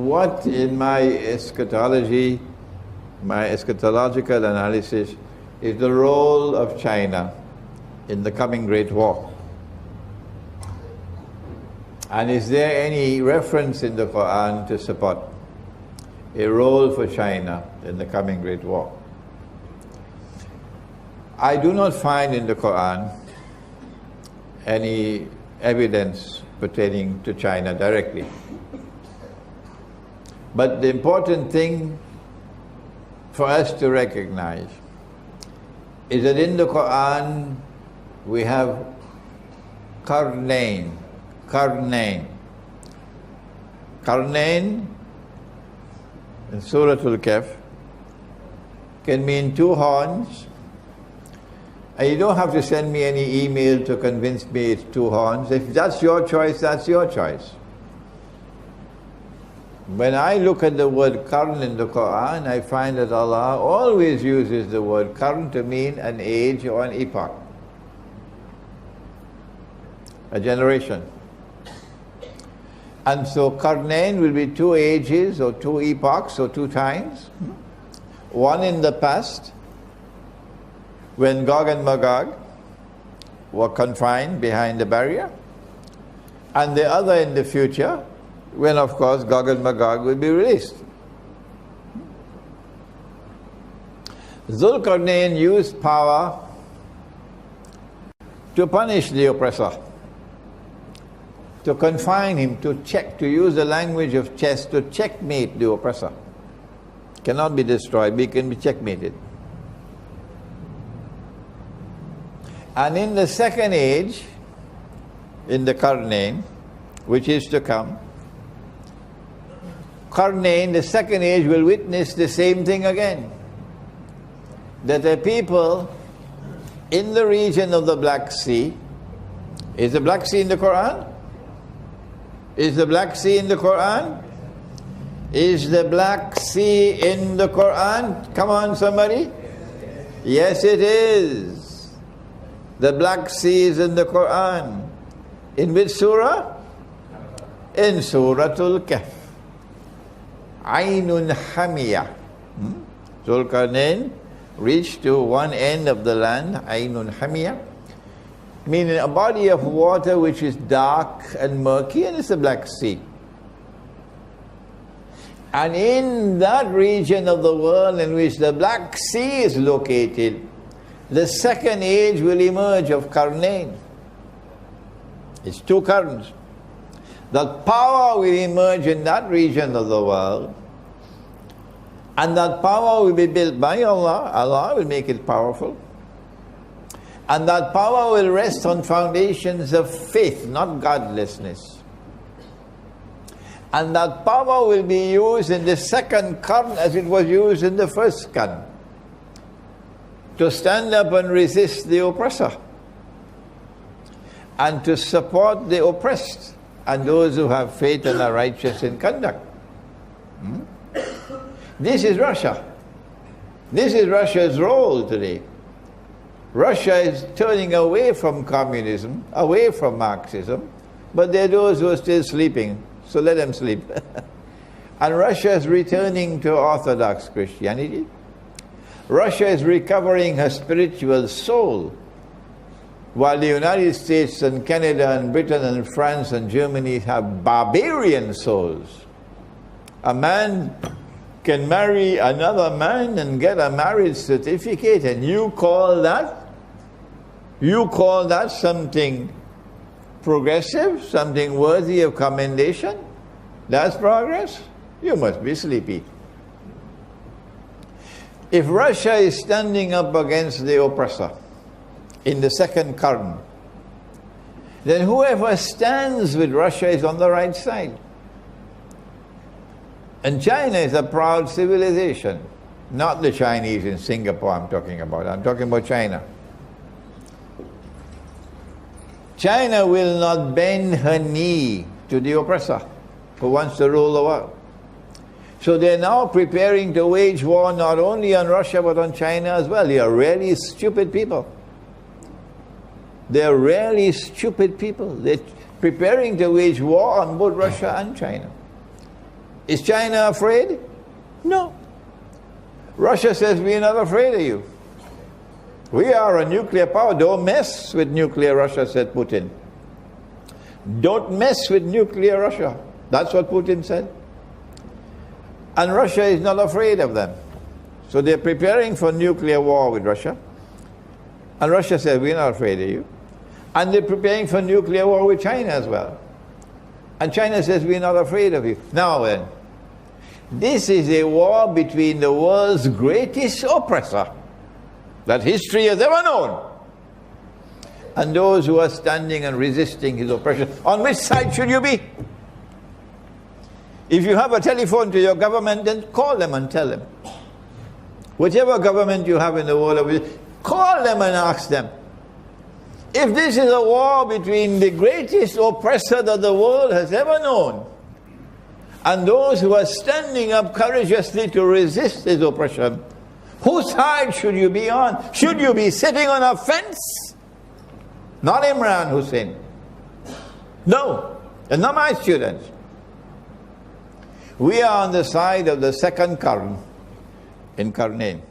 what in my eschatology, my eschatological analysis, is the role of China in the coming Great War? And is there any reference in the Quran to support a role for China in the coming Great War? I do not find in the Quran any evidence pertaining to China directly. But the important thing for us to recognize is that in the Quran we have Qarnain. Qarnain in Surah Al-Kahf can mean two horns. And you don't have to send me any email to convince me it's two horns. If that's your choice, that's your choice. When I look at the word qarn in the Quran, I find that Allah always uses the word qarn to mean an age or an epoch, a generation. And so Qarnain will be two ages or two epochs or two times. One in the past, when Gog and Magog were confined behind the barrier, and the other in the future, when of course Gog and Magog will be released. Zulqarnain used power to punish the oppressor, to confine him, to use the language of chess, to checkmate the oppressor. Cannot be destroyed, but can be checkmated. And in the second age, in the Qarnain, which is to come, Qarnain, the second age, will witness the same thing again. That the people in the region of the Black Sea, is the Black Sea in the Quran? Is the Black Sea in the Quran? Is the Black Sea in the Quran? Come on, somebody. Yes, it is. The Black Sea is in the Quran. In which surah? In Surah Al-Kahf. Aynun Hamiyah. Zulqarnain reached to one end of the land, Aynun Hamiyah, meaning a body of water which is dark and murky, and it's the Black Sea. And in that region of the world in which the Black Sea is located, the second age will emerge of Qarnain. It's two qarns. That power will emerge in that region of the world, and that power will be built by Allah. Allah will make it powerful. And that power will rest on foundations of faith, not godlessness. And that power will be used in the second qarn as it was used in the first qarn, to stand up and resist the oppressor, and to support the oppressed, and those who have faith and are righteous in conduct. This is Russia. This is Russia's role today. Russia is turning away from communism, away from Marxism, but there are those who are still sleeping, so let them sleep. And Russia is returning to Orthodox Christianity. Russia is recovering her spiritual soul, while the United States and Canada and Britain and France and Germany have barbarian souls. A man can marry another man and get a marriage certificate, and you call that something progressive, something worthy of commendation? That's progress? You must be sleepy. If Russia is standing up against the oppressor in the second qarn, then whoever stands with Russia is on the right side. And China is a proud civilization. Not the Chinese in Singapore I'm talking about. I'm talking about China. China will not bend her knee to the oppressor who wants to rule the world. So they're now preparing to wage war not only on Russia but on China as well. They are really stupid people. They're really stupid people. They're preparing to wage war on both Russia and China. Is China afraid? No. Russia says, we're not afraid of you. We are a nuclear power. Don't mess with nuclear Russia, said Putin. Don't mess with nuclear Russia. That's what Putin said. And Russia is not afraid of them. So they're preparing for nuclear war with Russia. And Russia says, we're not afraid of you. And they're preparing for nuclear war with China as well. And China says, we're not afraid of you. Now then, this is a war between the world's greatest oppressor that history has ever known, and those who are standing and resisting his oppression. On which side should you be? If you have a telephone to your government, then call them and tell them. Whichever government you have in the world, call them and ask them. If this is a war between the greatest oppressor that the world has ever known, and those who are standing up courageously to resist his oppression, whose side should you be on? Should you be sitting on a fence? Not Imran, Husein. No, and not my students. We are on the side of the second qarn in Qarnain.